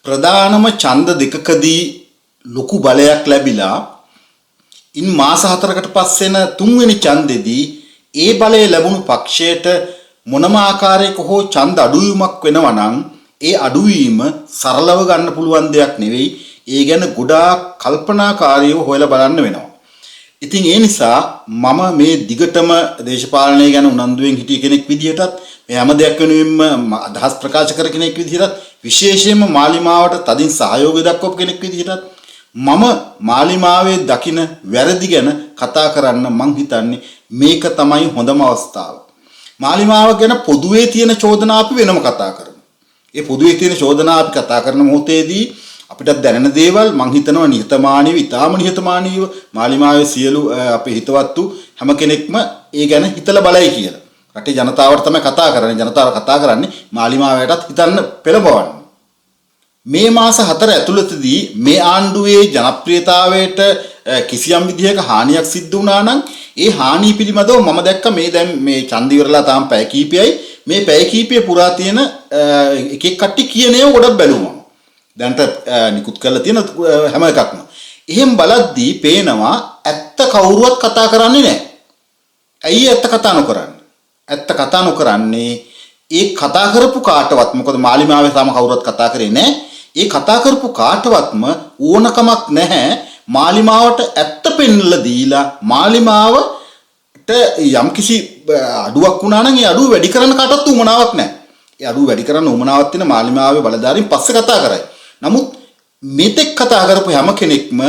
ප්‍රධානම ඡන්ද දෙකකදී ලොකු බලයක් ලැබිලා ඉන් මාස 4කට පස්සෙන තුන්වෙනි ඡන්දෙදී ඒ බලය ලැබුණු පක්ෂයට මොනම ආකාරයක හෝ ඡන්ද අඩුවීමක් වෙනවා නම් ඒ අඩුවීම සරලව ගන්න පුළුවන් දෙයක් නෙවෙයි. ඒ ගැන ගොඩාක් කල්පනාකාරීව හොයලා බලන්න වෙනවා. ඉතින් ඒ නිසා මම මේ දිගටම දේශපාලනය ගැන උනන්දුවෙන් හිටිය කෙනෙක් විදිහටත් මේ හැම දෙයක් වෙනුවෙන්ම අදහස් ප්‍රකාශ කර කෙනෙක් විදිහටත් විශේෂයෙන්ම මාලිමාවට තදින් සහයෝගය දක්වපු කෙනෙක් විදිහටත් මම මාලිමාවේ දකින වැරදි ගැන කතා කරන්න මං හිතන්නේ මේක තමයි හොඳම අවස්ථාව. මාලිමාව ගැන පොදුවේ තියෙන චෝදනා අපි වෙනම කතා කරමු. ඒ පොදුවේ තියෙන චෝදනා අපි කතා කරන මොහොතේදී අපිට දැනෙන දේවල් මං හිතනවා නිහතමානීව ඉතාම නිහතමානීව මාලිමාවේ සියලු අපේ හිතවත්තු හැම කෙනෙක්ම ඒ ගැන හිතලා බලයි කියලා. රටේ ජනතාවට තමයි කතා කරන්නේ. ජනතාව කතා කරන්නේ මාලිමාවයටත් හිතන්න පෙළඹවන්න. මේ මාස 4 ඇතුළතදී මේ ආණ්ඩුවේ ජනප්‍රියතාවයට කිසියම් විදිහක හානියක් සිද්ධ වුණා නම් ඒ හානිය පිළිබඳව මම දැක්ක මේ දැන් මේ ඡන්ද ඉවරලා තාම පැය කීපයයි මේ පැය කීපය පුරා තියෙන එක එක කට්ටිය කියන ඒවා ගොඩක් බැලුවා. දැන්ට නිකුත් කරලා තියෙන හැම එකක්ම. එහෙම බලද්දී පේනවා ඇත්ත කවුරුවත් කතා කරන්නේ නැහැ. ඇයි ඇත්ත කතා නොකරන්නේ? ඇත්ත කතා නොකරන්නේ ඒ කතා කරපු කාටවත් මොකද මාලිමාවේ තාම කවුරුවත් කතා කරේ නැහැ. ඒ කතා කරපු කාටවත්ම ඕනකමක් නැහැ මාලිමාවට ඇත්ත පෙන්වලා දීලා මාලිමාවට යම්කිසි අඩුවක් වුණා නම් ඒ අඩුව වැඩි කරන්න කාටවත් උවමනාවක් නැහැ. ඒ අඩුව වැඩි කරන්න උවමනාවක් තියෙන මාලිමාවේ බලධාරීන් පස්සේ කතා කරයි. නමුත් මෙතෙක් කතා කරපු හැම කෙනෙක්ම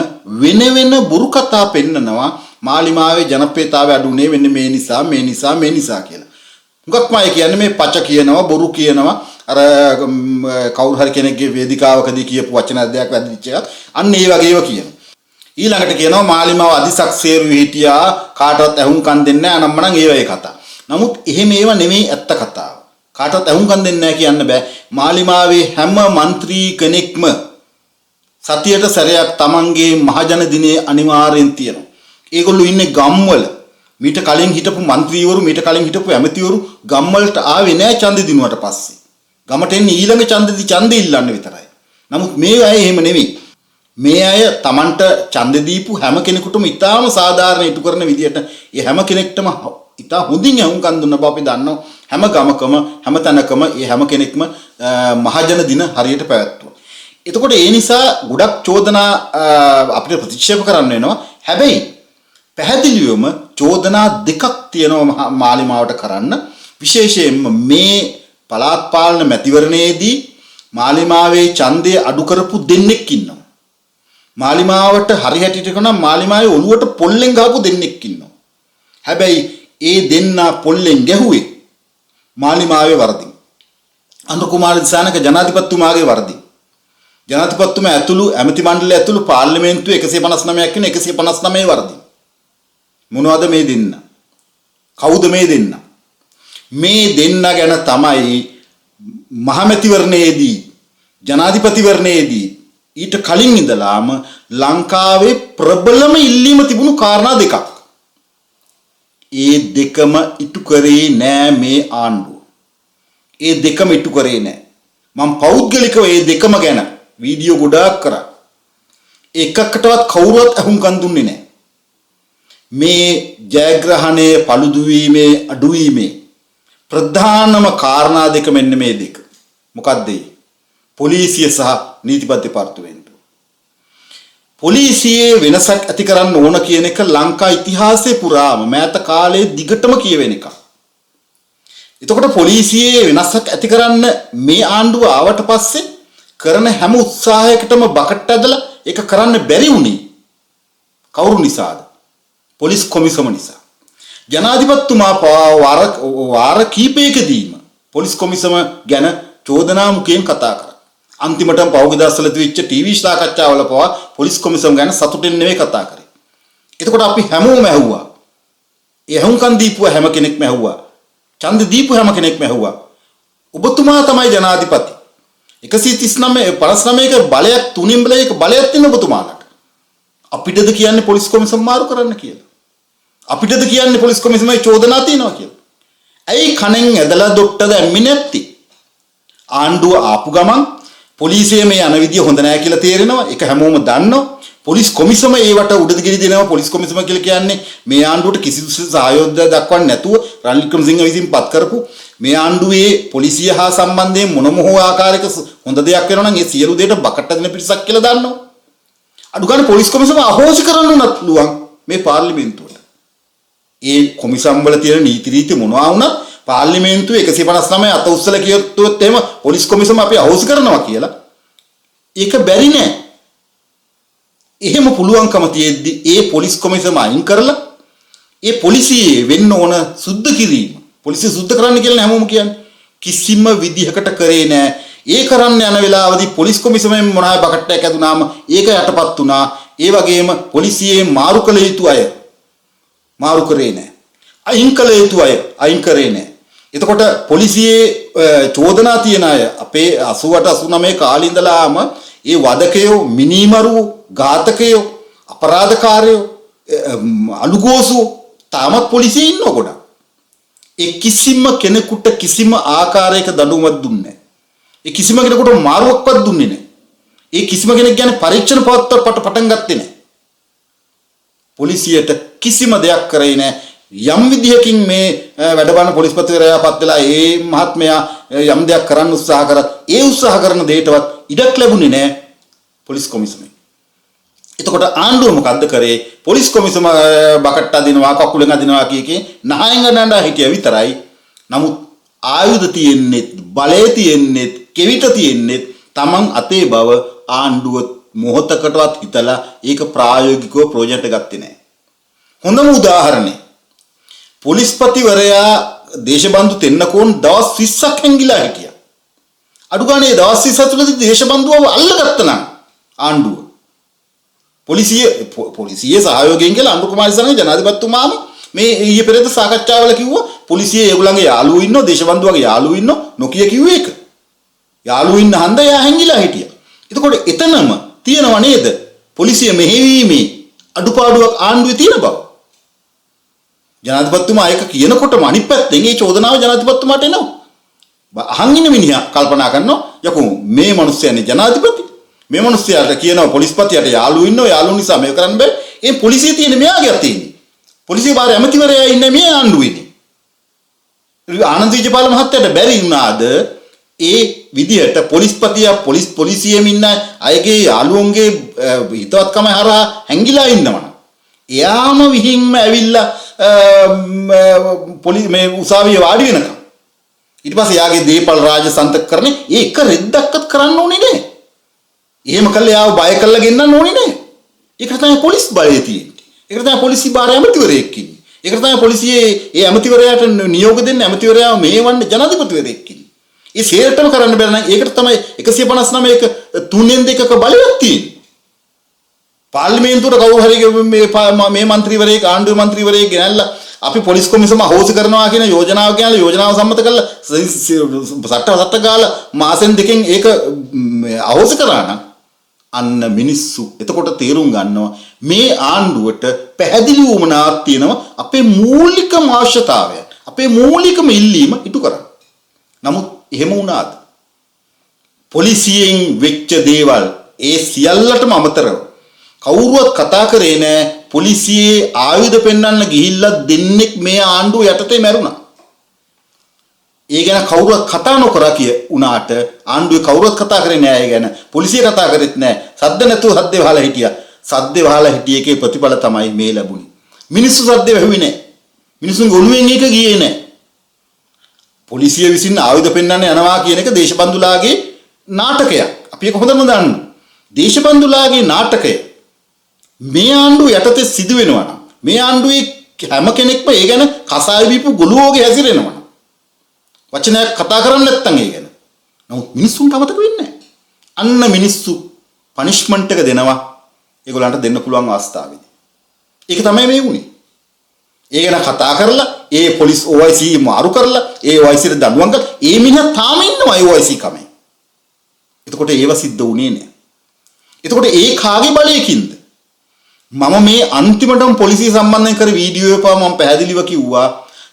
වෙන වෙන බොරු කතා පෙන්නනවා මාලිමාවේ ජනප්‍රියතාවය අඩුනේ වෙන්නේ මේ නිසා කියලා. මුගක්ම අය කියන්නේ මේ පච කියනවා බොරු කියනවා අර කවුරු හරි කෙනෙක්ගේ වේදිකාවකදී කියපු වචන දෙයක් වැදිච්ච එකක් අන්න ඒ වගේව කියනවා. ඊළඟට කියනවා මාලිමාව අදිසක්සේරු හිටියා කාටවත් ඇහුම්කන් දෙන්නේ නැහැ අනම්මනම් ඒ වගේ කතා. නමුත් එහෙම ඒව නෙමෙයි ඇත්ත කතාව. කාටවත් ඇහුම්කන් දෙන්නේ නැහැ කියන්න බෑ. මාලිමාවේ හැම മന്ത്രി කෙනෙක්ම සතියට සැරයක් තමන්ගේ මහජන දිනේ අනිවාර්යෙන් තියෙනවා. ඒගොල්ලෝ ඉන්නේ ගම්වල. මීට කලින් හිටපු മന്ത്രിවරු මීට කලින් හිටපු ඇමතිවරු ගම්වලට ආවේ නැහැ ඡන්ද දිනුවට පස්සේ. ගමට එන්නේ ඊළඟ ඡන්දෙ ඉල්ලන්න විතරයි. නමුත් මේ අය එහෙම නෙවෙයි. මේ අය Tamanට ඡන්ද දීපු හැම කෙනෙකුටම ඉතාම සාධාරණ ඉටු කරන විදියට ඒ හැම කෙනෙක්ටම ඉතා හොඳින් යහුම්කන් දුන්න බව අපි දන්නවා. හැම ගමකම හැම තැනකම ඒ හැම කෙනෙක්ම මහජන දින හරියට පැවැත්තුවා. එතකොට ඒ නිසා ගොඩක් චෝදනා අපිට ප්‍රතික්ෂේප කරන්න වෙනවා. හැබැයි පැහැදිලිවම චෝදනා දෙකක් තියෙනවා මාලිමාවට කරන්න. විශේෂයෙන්ම මේ පළාත් පාලන මැතිවරණයේදී මාලිමාවේ ඡන්දය අඩු කරපු දෙන්නෙක් ඉන්නවා. මාලිමාවට හරි හැටියට කියනවා මාලිමාවේ ඔළුවට පොල්ලෙන් ගහපු දෙන්නෙක් ඉන්නවා. හැබැයි ඒ දෙන්න පොල්ලෙන් ගැහුවේ මාලිමාවේ වරදින්. අනුර කුමාර දිසානක ජනාධිපතිතුමාගේ වරදින්. ජනාධිපතිතුමා ඇතුළු ඇමති මණ්ඩලය ඇතුළු පාර්ලිමේන්තුවේ 159ක් ඉන්න 159 වරදින්. මොනවද මේ දෙන්න? කවුද මේ දෙන්න? මේ දෙන්න ගැන තමයි මහමැතිවරණයේදී ජනාධිපතිවරණයේදී ඊට කලින් ඉඳලාම ලංකාවේ ප්‍රබලම ඉල්ලීම තිබුණු කාරණා දෙකක්. ඒ දෙකම ඉටු කරේ නෑ මේ ආණ්ඩුව. ඒ දෙකම ඉටු කරේ නෑ. මම පෞද්ගලිකව ඒ දෙකම ගැන වීඩියෝ ගොඩාක් කරා. එකකටවත් කවුරුවත් අහුම්කන් දුන්නේ නෑ. මේ ජයග්‍රහණයේ paludu වීමේ අඩුවීමේ ප්‍රධානම කාරණා දෙක මෙන්න මේ දෙක. මොකක්ද ඒ? පොලිසිය සහ නීතිපති දෙපාර්තමේන්තුව. පොලිසියේ වෙනසක් ඇති කරන්න ඕන කියන එක ලංකා ඉතිහාසයේ පුරාම මෑත කාලයේ දිගටම කියවෙන එකක්. එතකොට පොලිසියේ වෙනසක් ඇති කරන්න මේ ආණ්ඩුව ආවට පස්සේ කරන හැම උත්සාහයකටම බකට් ඇදලා ඒක කරන්න බැරි වුණේ කවුරු නිසාද? පොලිස් කොමිසම නිසා. ජනාධිපතිතුමා වාර කීපයකදීම පොලිස් කොමිසම ගැන චෝදනා මුඛයෙන් කතා කරා. අන්තිමටම පෞද්ගලික දවස්වල තිබිච්ච ටීවී සාකච්ඡාවල පවා පොලිස් කොමිසම ගැන සතුටින් නෙවෙයි කතා කරේ. එතකොට අපි හැමෝම ඇහුවා. ඒ හුම්කන් දීපුව හැම කෙනෙක්ම ඇහුවා. ඡන්ද දීපු හැම කෙනෙක්ම ඇහුවා. ඔබතුමා තමයි ජනාධිපති. 139 බලයක් තුනින් බලයක බලයක් තියෙන ඔබතුමාලට. අපිටද කියන්නේ පොලිස් කොමිසම මාරු කරන්න කියලා. අපිටද කියන්නේ පොලිස් කොමිසමේ චෝදනා තියෙනවා කියලා. ඇයි කණෙන් ඇදලා දොට්ට දැම්මේ නැත්තේ? ආණ්ඩුව ආපු ගමන් පොලිසිය මේ යන විදිය හොඳ නැහැ කියලා තේරෙනවා. ඒක හැමෝම දන්නවා. පොලිස් කොමිසම ඒවට උඩදගිරි දෙනවා. පොලිස් කොමිසම කියලා කියන්නේ මේ ආණ්ඩුවට කිසිදු සහයෝගයක් දක්වන්නේ නැතුව රනිල් වික්‍රමසිංහ විසින් පත් කරපු මේ ආණ්ඩුවේ පොලිසිය හා සම්බන්ධයෙන් මොනම හෝ ආකාරයක හොඳ දෙයක් වෙනවා නම් ඒ සියලු දේට බකට දෙන පිරිසක් කියලා දන්නවා. අඩු ගන්න පොලිස් කොමිසම අහෝසි කරන්න උනත් පුළුවන් මේ පාර්ලිමේන්තුවට. ඒ කොමිසම් වල තියෙන නීති රීති මොනවා වුණත් පාර්ලිමේන්තුවේ 159 අත උස්සලා කියොත් එහෙම පොලිස් කොමිසම අපි අහෝසි කරනවා කියලා. ඒක බැරි නෑ. එහෙම පුළුවන්කම තියෙද්දි ඒ පොලිස් කොමිසම අයින් කරලා ඒ පොලිසියේ වෙන්න ඕන සුද්ධ කිරීම. පොලිසිය සුද්ධ කරන්න කියලා හැමෝම කියන්නේ. කිසිම විදිහකට කරේ නෑ. ඒ කරන්න යන වෙලාවදී පොලිස් කොමිසමෙන් මොනවා බකට්ටයක් ඇදුනාම ඒක යටපත් වුණා. ඒ වගේම පොලිසියේ මාරු කළ යුතු අය මාරු කරේ නෑ. අයින් කළ යුතු අය අයින් කරේ නෑ. එතකොට පොලිසියේ චෝදනා තියන අය අපේ 88 89 කාලේ ඉඳලාම ඒ වදකයෝ මිනිමරු ඝාතකයෝ අපරාධකාරයෝ අලුගෝසු තාමත් පොලිසියේ ඉන්නව ගොඩක්. ඒ කිසිම කෙනෙකුට කිසිම ආකාරයක දඬුවමක් දුන්නේ නැහැ. ඒ කිසිම කෙනෙකුට මාරුවක්වත් දුන්නේ නැහැ. ඒ කිසිම කෙනෙක් ගැන පරීක්ෂණ පවත්වන්න පටන් ගත්තේ නැහැ. පොලිසියට කිසිම දෙයක් කරේ නැහැ. යම් විදිහකින් මේ වැඩ බලන පොලිස්පතිවරයා පත් වෙලා ඒ මහත්මයා යම් දෙයක් කරන්න උත්සාහ කරත් ඒ උත්සාහ කරන දෙයටවත් ඉඩක් ලැබුණේ නැහැ පොලිස් කොමිසමෙන්. එතකොට ආණ්ඩුව මොකද්ද කරේ? පොලිස් කොමිසම බකට්ට අදිනවා කකුලෙන් අදිනවා කියකේ නහයෙන් ගන්නඩා හිටිය විතරයි. නමුත් ආයුධ තියෙන්නේ බලය තියෙන්නේ කෙවිත තියෙන්නේ Taman අතේ බව ආණ්ඩුව මොහොතකටවත් හිතලා ඒක ප්‍රායෝගිකව ප්‍රොජෙක්ට් එක ගත්තේ නැහැ. හොඳම උදාහරණය පොලිස්පතිවරයා දේශබන්දු තෙන්නකෝන් දවස් 20ක් හැංගිලා හිටියා. අඩු ගානේ දවස් 20 තුළදී දේශබන්දුව අල්ලගත්තා නම් ආණ්ඩුව පොලිසියේ සහයෝගයෙන් කියලා අනුර කුමාරසංග ජනාධිපතිතුමාම මේ ඊයේ පෙරේද සාකච්ඡාවල කිව්වා පොලිසියේ ඒගොල්ලන්ගේ යාළුවෝ ඉන්නෝ දේශබන්දුවගේ යාළුවෝ ඉන්නෝ නොකිය කිව්වේ ඒක. යාළුවෝ ඉන්න හන්ද යා හැංගිලා හිටියා. එතකොට එතනම තියෙනව නේද පොලිසිය මෙහෙවීමේ අඩුපාඩුවක් ආණ්ඩුවේ තියෙන බව. ජනාධිපතිතුමා ඒක කියනකොටම අනිත් පැත්තෙන් ඒ චෝදනාව ජනාධිපතිතුමාට එනවා. අහන් ඉන්න මිනිහා කල්පනා කරනවා යකෝ මේ මිනිස්සයානේ ජනාධිපති. මේ මිනිස්සයාට කියනවා පොලිස්පතියට යාළුවෝ ඉන්නවා යාළුවෝ නිසා මේක කරන්න බෑ. ඒ පොලිසිය තියෙන්නේ මෙයාගේ අතේ ඉන්නේ. පොලිසිය බාර ඇමතිවරයා ඉන්නේ මේ ආණ්ඩුවේදී. ආනන්ද විජේපාල මහත්තයාට බැරි වුණාද ඒ විදිහට පොලිසියෙම ඉන්න අයගේ යාළුවන්ගේ හිතවත්කම හරහා හැංගිලා ඉන්නවනම් එයාම විහිංම ඇවිල්ලා මේ උසාවියේ වාඩි වෙනකම් ඊට පස්සේ යාගේ දීපල් රාජසන්තක කරන්නේ ඒක රෙද්දක්වත් කරන්න ඕනේ නෑ. එහෙම කළා යාව බය කරලා ගෙන්නන්න ඕනේ නෑ. ඒකට තමයි පොලිස් බලය තියෙන්නේ. ඒකට තමයි පොලිසිය බාර ඇමතිවරයෙක් ඉන්නේ. ඒකට තමයි පොලිසියේ ඒ ඇමතිවරයාට නියෝග දෙන්න ඇමතිවරයාව මේවන්න ජනාධිපතිවරයෙක් ඉන්නේ. ඒ සේරටම කරන්න බැර නම් ඒකට තමයි 159 එක 3/2ක බලයක් තියෙන්නේ. පාර්ලිමේන්තුවට කවුරු හරි මේ മന്ത്രിවරයෙක් ආණ්ඩුවේ മന്ത്രിවරයෙක් ගෙනල්ලා අපි පොලිස් කොමිසම අහෝසි කරනවා කියන යෝජනාව කියලා යෝජනාව සම්මත කරලා සට්ට ගාලා මාසෙන් දෙකෙන් ඒක අහෝසි කරා නම් අන්න මිනිස්සු එතකොට තේරුම් ගන්නවා මේ ආණ්ඩුවට පැහැදිලි වුණාවක් තියෙනවා අපේ මූලිකම අවශ්‍යතාවය අපේ මූලිකම ඉල්ලීම ඉටු කරන්න. නමුත් එහෙම වුණාද? පොලිසියෙන් වෙච්ච දේවල් ඒ සියල්ලටම අමතරව කවුරුවත් කතා කරේ නෑ. පොලිසියේ ආයුධ පෙන්වන්න ගිහිල්ලා දෙන්නෙක් මේ ආණ්ඩුව යටතේ මැරුණා. ඒ ගැන කවුරුවත් කතා නොකර උනාට ආණ්ඩුවේ කවුරුවත් කතා කරේ නෑ ඒ ගැන. පොලිසිය කතා කරෙත් නෑ. සද්ද නැතුව සද්දේ වහලා හිටියා. සද්දේ වහලා හිටිය එකේ ප්‍රතිඵල තමයි මේ ලැබුණේ. මිනිස්සු සද්දේ වැහුවේ නෑ. මිනිස්සුන්ගේ ඔළුවෙන් ඒක ගියේ නෑ. පොලිසිය විසින් ආයුධ පෙන්වන්න යනවා කියන එක දේශබන්දුලාගේ නාටකයක්. අපි ඒක හොඳම දන්නවා. දේශබන්දුලාගේ නාටකය මේ ආණ්ඩුව යටතේ සිදු වෙනවා නම් මේ ආණ්ඩුවේ හැම කෙනෙක්ම ඒ ගැන කසාය බීපු ගොළුවෝගේ හැසිරෙනවා නම් වචනයක් කතා කරන්නේ නැත්නම් ඒ ගැන. නමුත් මිනිස්සුන්ට අමතක වෙන්නේ නැහැ. අන්න මිනිස්සු පනිෂ්මන්ට් එක දෙනවා ඒගොල්ලන්ට දෙන්න පුළුවන් අවස්ථාවේදී. ඒක තමයි මේ වුනේ. ඒ ගැන කතා කරලා ඒ පොලිස් OIC මාරු කරලා ඒ OIC ට දඬුවම් කරලා ඒ මිනිහා තාම ඉන්නවා ඒ OIC කමේ. එතකොට ඒව සිද්ධ වුණේ නැහැ. එතකොට ඒ කාගේ බලයකින්ද? මම මේ අන්තිමටම පොලිසිය සම්බන්ධයෙන් කර වීඩියෝ එකව මම පැහැදිලිව කිව්වා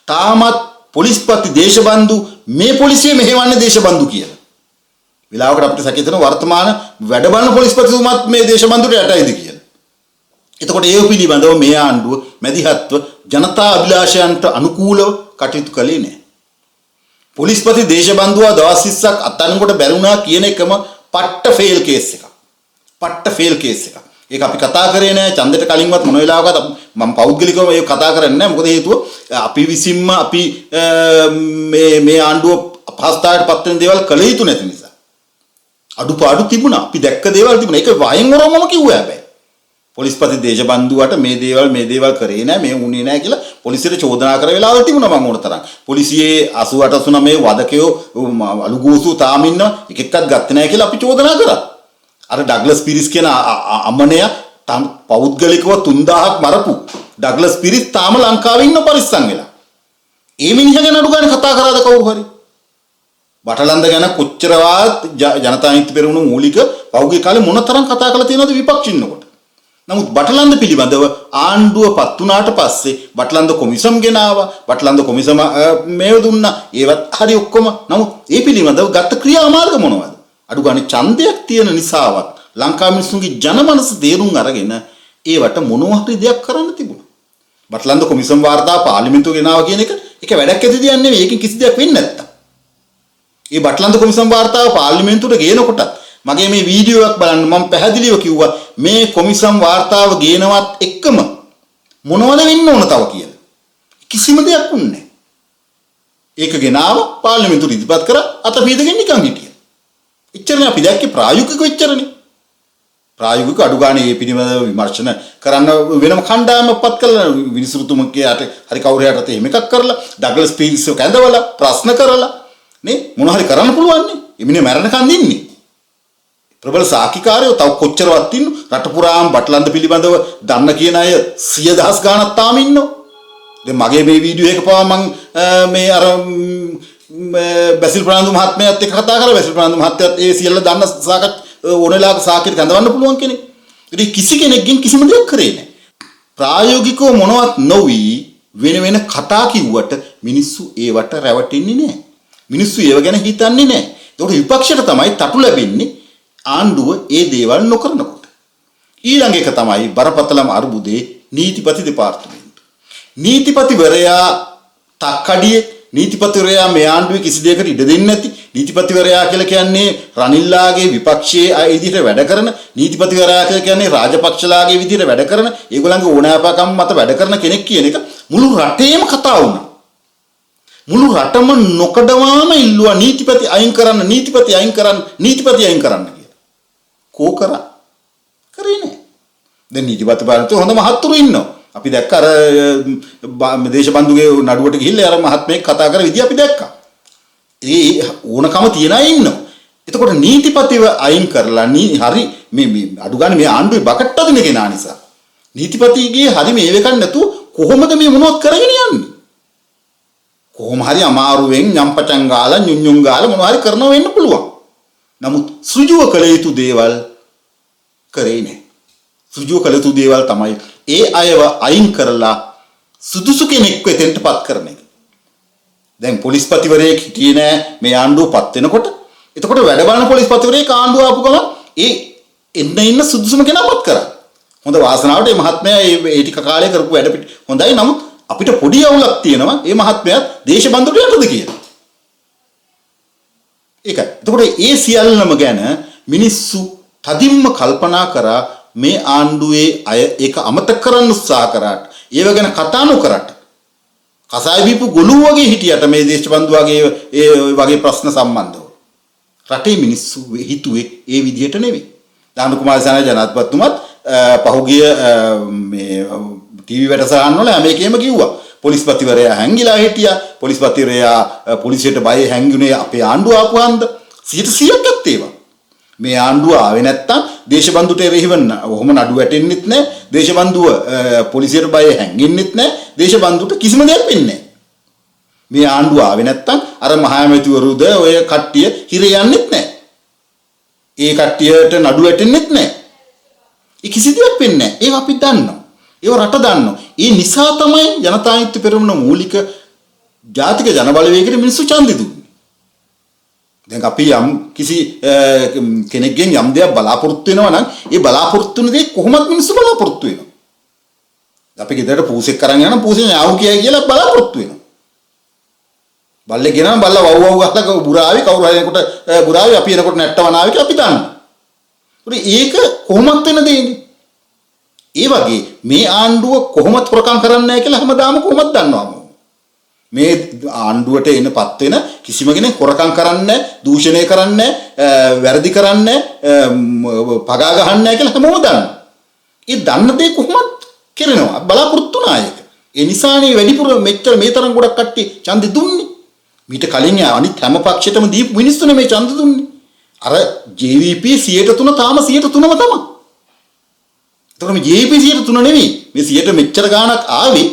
තාමත් පොලිස්පති දේශබන්දු මේ පොලිසිය මෙහෙවන්නේ දේශබන්දු කියලා. වෙලාවකට අපිට සැකහිතෙන වර්තමාන වැඩ බලන පොලිස්පතිතුමාත් මේ දේශබන්දුට යටයිද කියලා. එතකොට ඒ පිළිබඳව මේ ආණ්ඩුව මැදිහත්ව ජනතා අභිලාෂයන්ට අනුකූලව කටයුතු කළේ නැහැ. පොලිස්පති දේශබන්දුව දවස් 20ක් අත්අඩංගුවට බැරුණා කියන එකම පට්ට ෆේල් කේස් එකක්. පට්ට ෆේල් කේස් එකක්. ඒක අපි කතා කරේ නෑ ඡන්දෙට කලින්වත් මොන වෙලාවකද මම පෞද්ගලිකව ඒක කතා කරන්නේ නෑ. මොකද හේතුව අපි විසින්ම අපි මේ ආණ්ඩුව අපහසුතාවයට පත් වෙන දේවල් කළ යුතු නැති නිසා. අඩුපාඩු තිබුණා. අපි දැක්ක දේවල් තිබුණා. ඒක වයින් වරමම කිව්වා හැබැයි. පොලිස්පති දේශබන්දුවට මේ දේවල් කරේ නෑ මේ වුණේ නෑ කියලා පොලිසියට චෝදනා කර වෙලාවල් තිබුණා මම ඕන තරම්. පොලිසියේ 88 89 වදකයෝ අලුගෝසු තාම ඉන්න එක එකක්වත් ගත්තේ නෑ කියලා අපි චෝදනා කරා. අර ඩග්ලස් පිරිස් කියන අමනය පෞද්ගලිකව 3000ක් මරපු ඩග්ලස් පිරිස් තාම ලංකාවේ ඉන්න පරිස්සම් වෙලා. ඒ මිනිහා ගැන අඩු ගන්න කතා කරාද කවුරු හරි? බටලන්ද ගැන කොච්චරවත් ජනතා විමුක්ති පෙරමුණ මූලික පෞද්ගලික කාලේ මොනතරම් කතා කරලා තියෙනවද විපක්ෂ ඉන්නකොට. නමුත් බටලන්ද පිළිබඳව ආණ්ඩුව පත් වුණාට පස්සේ බටලන්ද කොමිසම් ගෙනාවා. බටලන්ද කොමිසම මේව දුන්නා. ඒවත් හරි ඔක්කොම. නමුත් ඒ පිළිබඳව ගත්ත ක්‍රියාමාර්ග මොනවද? අඩු ගානේ ඡන්දයක් තියෙන නිසාවත් ලංකා මිනිස්සුන්ගේ ජනමනස දේරුම් අරගෙන ඒවට මොනවා හරි දෙයක් කරන්න තිබුණා. බටලන්ද කොමිසම් වාර්තා පාර්ලිමේන්තුව ගෙනාවා කියන එක ඒක වැඩක් ඇති දෙයක් නෙවෙයි. ඒකෙන් කිසි දෙයක් වෙන්නේ නැත්තම්. ඒ බටලන්ද කොමිසම් වාර්තාව පාර්ලිමේන්තුවට ගේනකොට මගේ මේ වීඩියෝ එකක් බලන්න මම පැහැදිලිව කිව්වා මේ කොමිසම් වාර්තාව ගේනවත් එක්කම මොනවද වෙන්න ඕන තව කියලා. කිසිම දෙයක් වුණේ නැහැ. ඒක ගෙනාව පාර්ලිමේන්තුවට ඉදිරිපත් කරා අත පීදගෙන නිකන් හිටියා. එච්චරනේ අපි දැක්කේ ප්‍රායෝගිකව එච්චරනේ. ප්‍රායෝගික අඩු ගානේ මේ පිළිබඳව විමර්ශන කරන්න වෙනම කණ්ඩායමක්පත් කරලා විනිසුරුතුමගේ යට හරි කවුරු හරි එහෙම එකක් කරලා ඩග්ලස් පීල්ස් එක ඇඳවලා ප්‍රශ්න කරලා නේ මොන හරි කරන්න පුළුවන් නේ. එමිනේ මැරෙනකන් ඉන්නේ. ප්‍රබල සාකිකාරයෝ තව කොච්චරවත් ඉන්නු රට පුරාම බටලන්ද පිළිබඳව දන්න කියන අය 100,000 ගාණක් තාම ඉන්නවා. දැන් මගේ මේ වීඩියෝ එක පාව මම මේ අර බැසිල් ප්‍රනාන්දු මහත්මයාත් එක්ක කතා කරා. බැසිල් ප්‍රනාන්දු මහත්මයාත් ඒ සියල්ල දන්න ඕනෙලාක සාකච්ඡා කඳවන්න පුළුවන් කෙනෙක්. ඉතින් කිසි කෙනෙක්ගෙන් කිසිම දෙයක් කරේ නැහැ. ප්‍රායෝගිකව මොනවත් නොවි වෙන කතා කිව්වට මිනිස්සු ඒවට රැවටෙන්නේ නැහැ. මිනිස්සු ඒව ගැන හිතන්නේ නැහැ. ඒකට විපක්ෂයට තමයි තටු ලැබෙන්නේ ආණ්ඩුව ඒ දේවල් නොකරනකොට. ඊළඟ එක තමයි බරපතලම අරුබුදේ නීතිපති දෙපාර්තමේන්තුව. නීතිපතිවරයා තක්කඩියේ නීතිපතිවරයා මේ ආණ්ඩුවේ කිසි දෙයකට ඉඩ දෙන්නේ නැති නීතිපතිවරයා කියලා කියන්නේ රනිල්ලාගේ විපක්ෂයේ අය විදිහට වැඩ කරන නීතිපතිවරයා කියලා කියන්නේ රාජපක්ෂලාගේ විදිහට වැඩ කරන ඒගොල්ලන්ගේ ඕනෑපකම් මත වැඩ කරන කෙනෙක් කියන එක මුළු රටේම කතා වුණා. මුළු රටම නොකඩවාම ඉල්ලුවා නීතිපති අයින් කරන්න නීතිපති අයින් කරන්න නීතිපති අයින් කරන්න කියලා. කෝ කරා? කරේ නෑ. දැන් නීතිපති පාර්ලිමේන්තුවේ හොඳ මහත්තුරු ඉන්නවා. අපි දැක්ක අර දේශබන්දුගේ නඩුවට ගිහිල්ලා අර මහත්මයෙක් කතා කර විදිහ අපි දැක්කා. ඒ ඕනකම තියන අය ඉන්නවා. එතකොට නීතිපතිව අයින් කරලා හරි මේ අඩු ගන්න මේ ආණ්ඩුවේ බකට් අදින කෙනා නිසා නීතිපතිගේ හරි මේ එකක් නැතුව කොහොමද මේ මොනවත් කරගෙන යන්නේ? කොහොම හරි අමාරුවෙන් යම්පචන් ගාලා nyුන් ගාලා මොනවා හරි කරනවා වෙන්න පුළුවන්. නමුත් සෘජුව කළ යුතු දේවල් කරේ නැහැ. සෘජුව කළ යුතු දේවල් තමයි ඒ අයව අයින් කරලා සුදුසු කෙනෙක් වෙතෙන්ටපත් කරන එක. දැන් පොලිස්පතිවරයෙක් හිටියේ නෑ මේ ආණ්ඩුවපත් වෙනකොට. එතකොට වැඩ බලන පොලිස්පතිවරයෙක් ආණ්ඩුව ආපු ගමන් ඒ ඉන්න සුදුසුම කෙනාපත් කරා. හොඳ වාසනාවට මේ මහත්මයා ඒ ටික කාලය කරපු වැඩ පිට හොඳයි. නමුත් අපිට පොඩි අවුලක් තියෙනවා මේ මහත්මයාත් දේශබන්දුට යටද කියලා. ඒකයි. එතකොට ඒ සියල්ලම ගැන මිනිස්සු තදින්ම කල්පනා කරා මේ ආණ්ඩුවේ අය ඒක අමතක කරන්න උත්සාහ කරාට ඒව ගැන කතා නොකරට කසාය බීපු ගොළු වගේ හිටියට මේ දේශබන්දු වගේ ඒ වගේ ප්‍රශ්න සම්බන්ධව රටේ මිනිස්සු හිතුවේ ඒ විදිහට නෙවෙයි. දානු කුමාරසේන ජනාධිපතිතුමත් පහුගිය මේ ටීවී වැඩසටහන් වල හැම එකෙම කිව්වා පොලිස්පතිවරයා හැංගිලා හිටියා. පොලිස්පතිවරයා පොලිසියට බය හැංගුනේ අපේ ආණ්ඩුව ආපුහන්ද 100%ක් ඇත්තේවා. මේ ආණ්ඩුව ආවේ නැත්තම් දේශබන්දුට එරෙහිව ඔහොම නඩු වැටෙන්නෙත් නැහැ. දේශබන්දුව පොලිසියට බය හැංගෙන්නෙත් නැහැ. දේශබන්දුට කිසිම දෙයක් වෙන්නේ නැහැ. මේ ආණ්ඩුව ආවේ නැත්තම් අර මහාමැතිවරුද ඔය කට්ටිය හිර යන්නෙත් නැහැ. ඒ කට්ටියට නඩු වැටෙන්නෙත් නැහැ. ඒ කිසි දෙයක් වෙන්නේ නැහැ. ඒක අපි දන්නවා. ඒව රට දන්නවා. ඒ නිසා තමයි ජනතා විමුක්ති පෙරමුණ මූලික ජාතික ජනබලවේගයේ මිනිස්සු ඡන්දෙ දුන්නේ. දැන් අපි යම් කිසි කෙනෙක්ගෙන් යම් දෙයක් බලාපොරොත්තු වෙනවා නම් ඒ බලාපොරොත්තු වෙන දේ කොහොමද මිනිස්සු බලාපොරොත්තු වෙනවා. අපි ගෙදරට පූසෙක් කරන් යනවා පූසෙන් යාවු කියයි කියලා බලාපොරොත්තු වෙනවා. බල්ලෙක් ගෙනාම බල්ලා වව් වව් ගහලා බුරාවි කවුරු හරි එනකොට බුරාවි අපි එනකොට නැට්ටවනාවි කියලා අපි දන්නවා. ඒක කොහොමද වෙන දෙන්නේ? ඒ වගේ මේ ආණ්ඩුව කොහොමද හොරකම් කරන්නේ නැහැ කියලා හැමදාම කොහොමද දන්නවම. මේ ආණ්ඩුවට එනපත් වෙන කිසිම කෙනෙක් හොරකම් කරන්නේ දූෂණය කරන්නේ වැරදි කරන්නේ පගා ගහන්නේ නැහැ කියලා හැමෝම දන්නවා. ඒ දන්න දේ කොහොමද කරනවා බලාපොරොත්තු නායක. ඒ නිසානේ වැඩිපුර මෙච්චර මේ තරම් ගොඩක් කට්ටිය ඡන්දෙ දුන්නේ. මීට කලින් අනිත් හැම පක්ෂයටම දීපු මිනිස්සුනේ මේ ඡන්ද දුන්නේ. අර JVP 103 තාම 103ම තමයි. ඒතකොට මේ JVP 103 නෙවෙයි. මේ 100ට මෙච්චර ගාණක් ආවේ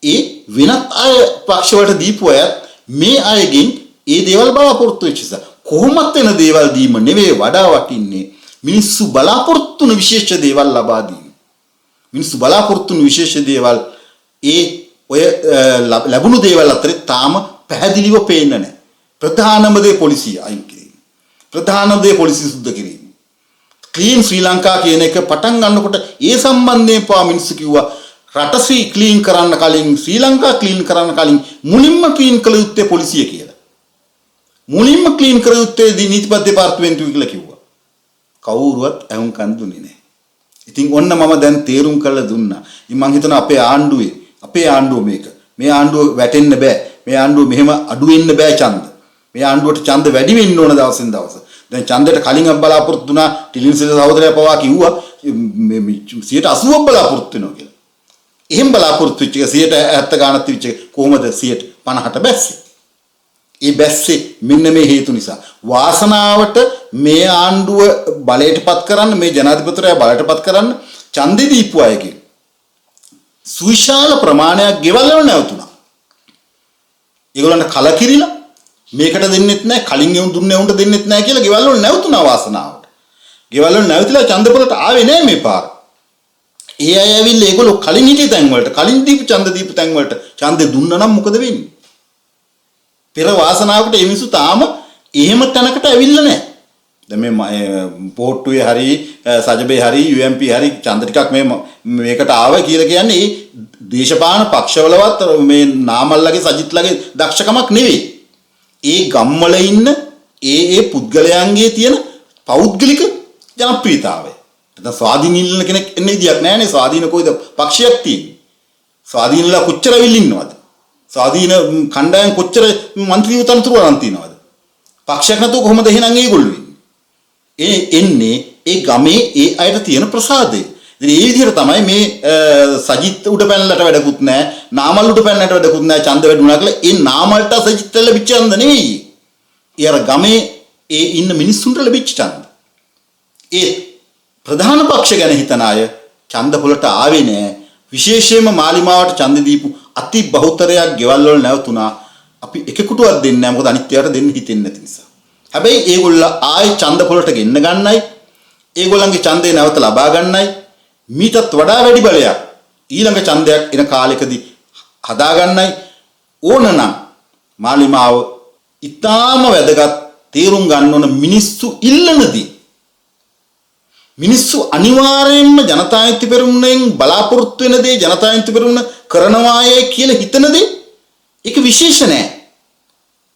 ඒ වෙනත් අය පක්ෂ වලට දීපු අයත් මේ අයගෙන් ඒ දේවල් බලාපොරොත්තු වෙච්ච නිසා කොහොමත් වෙන දේවල් දීම නෙවෙයි වඩා වටින්නේ මිනිස්සු බලාපොරොත්තු වෙන විශේෂ දේවල් ලබා දීම. මිනිස්සු බලාපොරොත්තු වෙන විශේෂ දේවල් ඒ ඔය ලැබුණු දේවල් අතරේ තාම පැහැදිලිව පේන්නේ නැහැ. ප්‍රධානම දේ පොලිසිය අයින් කිරීම. ප්‍රධානම දේ පොලිසිය සුද්ධ කිරීම. ක්ලීන් ශ්‍රී ලංකා කියන එක පටන් ගන්නකොට ඒ සම්බන්ධයෙන් පවා මිනිස්සු කිව්වා රට ක්ලීන් කරන්න කලින් ශ්‍රී ලංකා ක්ලීන් කරන්න කලින් මුලින්ම ක්ලීන් කළ යුත්තේ පොලිසිය කියලා. මුලින්ම ක්ලීන් කළ යුත්තේ නීතිපති දෙපාර්තමේන්තුව කියලා කිව්වා. කවුරුවත් අහුම්කන් දුන්නේ නැහැ. ඉතින් ඔන්න මම දැන් තේරුම් කරලා දුන්නා. ඉතින් මං හිතනවා අපේ ආණ්ඩුව මේක. මේ ආණ්ඩුව වැටෙන්න බෑ. මේ ආණ්ඩුව මෙහෙම අඩු වෙන්න බෑ ඡන්ද. මේ ආණ්ඩුවට ඡන්ද වැඩි වෙන්න ඕන දවසින් දවස. දැන් ඡන්දයට කලින් බලාපොරොත්තු වුණා ටිලින්සිල සහෝදරයා පවා කිව්වා මේ 80ක් බලාපොරොත්තු වෙනවා කියලා. එහෙම බලාපොරොත්තු වෙච්ච එක 70 ගානක් තිබිච්ච එක කොහොමද 50ට බැස්සේ? ඒ බැස්සේ මෙන්න මේ හේතු නිසා. වාසනාවට මේ ආණ්ඩුව බලයටපත් කරන්න මේ ජනාධිපතිවරයා බලයටපත් කරන්න ඡන්දෙ දීපු අයගේ සුවිශාල ප්‍රමාණයක් ගෙවල් වල නැවතුණා. ඒගොල්ලන්ට කලකිරිලා මේකට දෙන්නෙත් නැහැ කලින් එවුන් දුන්නේ උන්ට දෙන්නෙත් නැහැ කියලා ගෙවල් වල නැවතුණා වාසනාවට. ගෙවල් වල නැවතිලා ඡන්දවලට ආවේ නැහැ මේ පාර. ඒ අය ඇවිල්ලා ඒගොල්ලෝ කලින් හිටිය තැන් වලට කලින් දීපු ඡන්ද දීපු තැන් වලට ඡන්දෙ දුන්නා නම් මොකද වෙන්නේ? පෙර වාසනාවකට ඒ මිනිස්සු තාම එහෙම තැනකට ඇවිල්ලා නැහැ. දැන් මේ පොට්ටුවේ හරි සජබේ හරි UMP හරි ඡන්ද ටිකක් මේකට ආවා කියලා කියන්නේ ඒ දේශපාලන පක්ෂවලවත් මේ නාමල්ලගේ සජිත්ලගේ දක්ෂකමක් නෙවෙයි. ඒ ගම්වල ඉන්න ඒ පුද්ගලයන්ගේ තියෙන පෞද්ගලික ජනප්‍රියතාවය. නැත්නම් ස්වාධීන ඉන්න කෙනෙක් එන්නේ විදියක් නැහැනේ. ස්වාධීන කොයිද පක්ෂයක් තියෙන්නේ? ස්වාධීනලා කොච්චර වෙල් ඉන්නවද? ස්වාධීන කණ්ඩායම් කොච්චර മന്ത്രി තනතුරු වරන් තියනවද? පක්ෂයක් නැතුව කොහොමද එහෙනම් ඒගොල්ලෝ ඉන්නේ? එන්නේ ඒ ගමේ ඒ අයට තියෙන ප්‍රසාදය. ඉතින් ඒ විදිහට තමයි මේ සජිත් උඩ පැනලට වැඩකුත් නැහැ. නාමල් උඩ පැනලට වැඩකුත් නැහැ. ඡන්ද වැඩුණා කියලා ඒ නාමල්ට සජිත් ලැබිච්ච ඡන්ද නෙවෙයි. ඒ අර ගමේ ඒ ඉන්න මිනිස්සුන්ට ලැබිච්ච ඡන්ද. ඒ ප්‍රධාන පක්ෂ ගැන හිතන අය ඡන්ද පොලට ආවේ නැහැ. විශේෂයෙන්ම මාලිමාවට ඡන්ද දීපු අති බහුතරයක් ගෙවල් වල නැවතුණා. අපි එකෙකුටවත් දෙන්නේ නැහැ. මොකද අනිත් ඒවාට දෙන්න හිතෙන්නේ නැති නිසා. හැබැයි ඒගොල්ලෝ ආයේ ඡන්ද පොලට ගෙන්න ගන්නයි ඒගොල්ලන්ගේ ඡන්දේ නැවත ලබා ගන්නයි මීටත් වඩා වැඩි බලයක් ඊළඟ ඡන්දයක් එන කාලෙකදී හදා ගන්නයි ඕනනම් මාලිමාව ඊටාම වැදගත් තීරුම් ගන්න ඕන මිනිස්සු ඉල්ලනදී මිනිස්සු අනිවාර්යයෙන්ම ජනතායන්ති පෙරමුණෙන් බලාපොරොත්තු වෙන දේ ජනතායන්ති පෙරමුණ කරනවායයි කියලා හිතන දේ ඒක විශේෂ නෑ.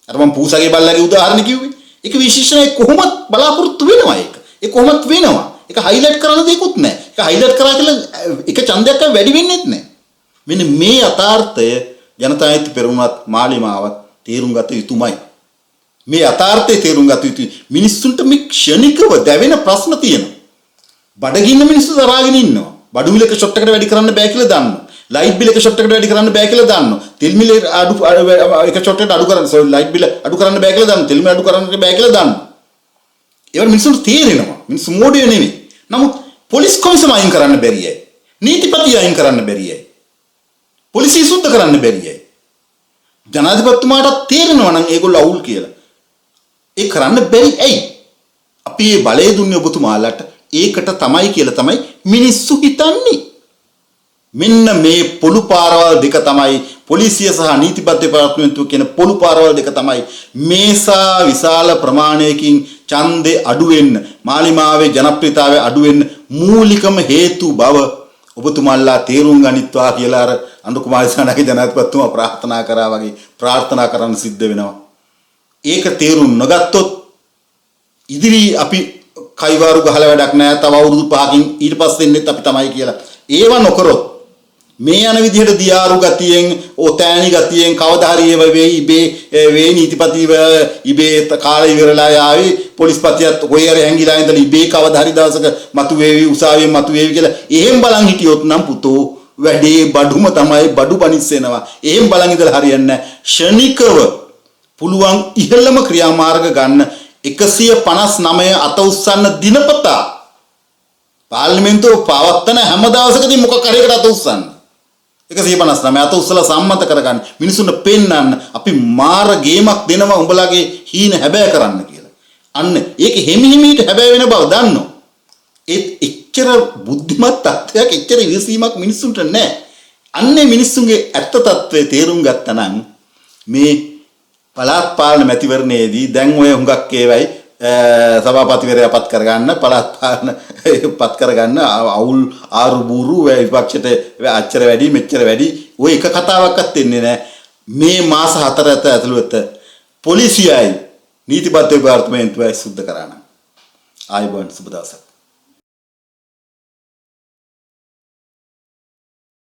අර මම පූසගේ බල්ලගේ උදාහරණ කිව්වේ. ඒක විශේෂ නෑ කොහොමද බලාපොරොත්තු වෙනවා ඒක. ඒ කොහොමද වෙනවා. ඒක හයිලයිට් කරන්න දෙයක්වත් නෑ. ඒක හයිලයිට් කරා කියලා එක ඡන්දයක් වැඩි වෙන්නේත් නෑ. මෙන්න මේ යථාර්ථය ජනතායන්ති පෙරමුණත් මාලිමාවත් තේරුම් ගත යුතුමයි. මේ යථාර්ථය තේරුම් ගත යුතුයි. මිනිස්සුන්ට මේ ක්ෂණිකව දැවෙන ප්‍රශ්න තියෙනවා. බඩගින්න මිනිස්සු දරාගෙන ඉන්නවා. බඩු මිල එක ෂොට් එකට වැඩි කරන්න බෑ කියලා දන්නවා. ලයිට් බිල එක ෂොට් එකට වැඩි කරන්න බෑ කියලා දන්නවා. තෙල් මිල අඩු එක ෂොට් එකට අඩු කරන්න ලයිට් බිල අඩු කරන්න බෑ කියලා දන්නවා. තෙල් මිල අඩු කරන්න බෑ කියලා දන්නවා. ඒවල මිනිස්සුන්ට තේරෙනවා. මිනිස්සු මොඩිය නෙමෙයි. නමුත් පොලිස් කොමිසම අයින් කරන්න බැරියයි. නීතිපති අයින් කරන්න බැරියයි. පොලිසිය සුද්ධ කරන්න බැරියයි. ජනාධිපතිතුමාට තේරෙනවා නම් ඒගොල්ලෝ අවුල් කියලා. ඒ කරන්න බැරි ඇයි? අපි මේ බලය දුන්නේ ඔබතුමාලට ඒකට තමයි කියලා තමයි මිනිස්සු හිතන්නේ. මෙන්න මේ පොළු පාරවල් දෙක තමයි පොලිසිය සහ නීතිපති දෙපාර්තමේන්තුව කියන පොළු පාරවල් දෙක තමයි මේසා විශාල ප්‍රමාණයකින් ඡන්දේ අඩු වෙන්න මාලිමාවේ ජනප්‍රියතාවය අඩු වෙන්න මූලිකම හේතු බව ඔබතුමාලා තේරුම් ගනිත්වා කියලා අර අනුර කුමාර දිසානායක ජනාධිපතිතුමා ප්‍රාර්ථනා කරා වගේ ප්‍රාර්ථනා කරන්න සිද්ධ වෙනවා. ඒක තේරුම් නොගත්තොත් ඉදිරි අපි කයිවාරු ගහලා වැඩක් නැහැ. තව අවුරුදු 5කින් ඊට පස්සේ එන්නෙත් අපි තමයි කියලා. ඒව නොකරොත් මේ යන විදිහට දියාරු ගතියෙන් ඕතෑනි ගතියෙන් කවදා හරි ඒව වෙයි ඉබේ වේ නීතිපතිව ඉබේ කාලය ඉවරලා යාවි පොලිස්පතියත් ඔය අර හැංගිලා ඉඳලා ඉබේ කවදා හරි දවසක මතු වේවි උසාවියෙන් මතු වේවි කියලා එහෙම බලන් හිටියොත් නම් පුතෝ වැඩේ බඩුම තමයි බඩු බනිස්සෙනවා. එහෙම බලන් ඉඳලා හරියන්නේ නැහැ. ෂණිකව පුළුවන් ඉහළම ක්‍රියාමාර්ග ගන්න 159 අත උස්සන්න දිනපතා පාර්ලිමේන්තුව පවත්තන හැම දවසකදී මොකක් හරි එකට අත උස්සන්න 159 අත උස්සලා සම්මත කරගන්න මිනිසුන්ට පෙන්නන්න අපි මාර ගේමක් දෙනවා උඹලාගේ හීන හැබෑ කරන්න කියලා. අන්න ඒක හිමිහිමීට හැබෑ වෙන බව දන්නෝ. ඒත් එච්චර බුද්ධිමත් තත්ත්වයක් එච්චර ඉවසීමක් මිනිසුන්ට නැහැ. අන්නේ මිනිසුන්ගේ ඇත්ත තත්ත්වය තේරුම් ගත්තා නම් මේ පළාත් පාලන මැතිවරණයේදී දැන් ඔය හුඟක් ඒවයි සභාපතිවරයා පත් කරගන්න පළාත් පාලන පත් කරගන්න අවුල් ආරු බూరు විපක්ෂයට අච්චර වැඩි මෙච්චර වැඩි ඔය එක කතාවක්වත් එන්නේ නැහැ. මේ මාස 4 ඇතුළත පොලිසියයි නීතිපති දෙපාර්තමේන්තුවයි සුද්ධ කරානම් ආයුබෝවන් සුබ දවසක්.